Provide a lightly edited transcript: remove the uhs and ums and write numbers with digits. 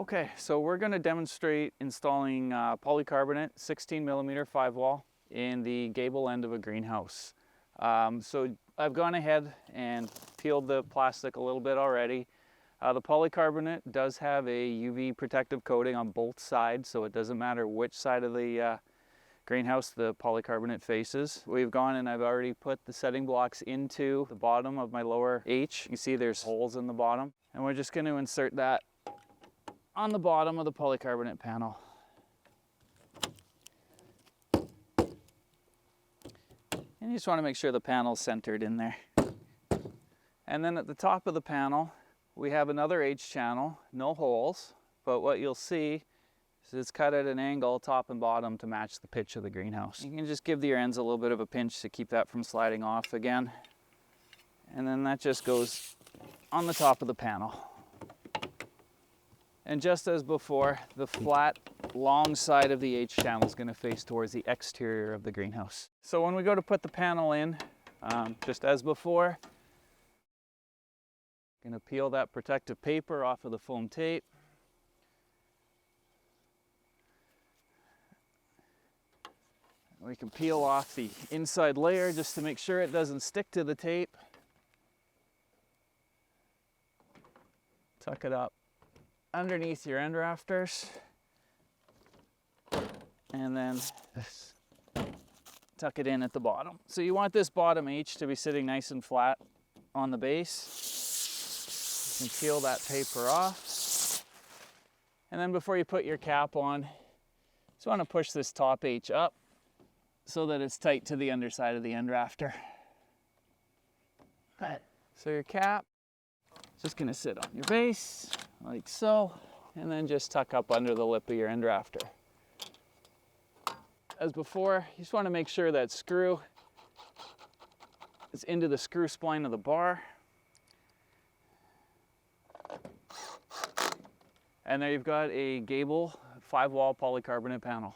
Okay, so we're going to demonstrate installing polycarbonate 16mm 5-wall in the gable end of a greenhouse. So I've gone ahead and peeled the plastic a little bit already. The polycarbonate does have a UV protective coating on both sides, so it doesn't matter which side of the greenhouse the polycarbonate faces. We've gone and I've already put the setting blocks into the bottom of my lower H. You can see there's holes in the bottom, and we're just going to insert that on the bottom of the polycarbonate panel. And you just want to make sure the panel's centered in there. And then at the top of the panel, we have another H channel, no holes, but what you'll see is it's cut at an angle top and bottom to match the pitch of the greenhouse. You can just give your ends a little bit of a pinch to keep that from sliding off again. And then that just goes on the top of the panel. And just as before, the flat, long side of the H channel is going to face towards the exterior of the greenhouse. So when we go to put the panel in, just as before, going to peel that protective paper off of the foam tape. We can peel off the inside layer just to make sure it doesn't stick to the tape. Tuck it up underneath your end rafters, and then tuck it in at the bottom. So you want this bottom H to be sitting nice and flat on the base. You can peel that paper off, and then before you put your cap on, you just want to push this top H up so that it's tight to the underside of the end rafter. So your cap is just going to sit on your base like so, and then just tuck up under the lip of your end rafter. As before, you just want to make sure that screw is into the screw spline of the bar. And there you've got a gable 5-wall polycarbonate panel.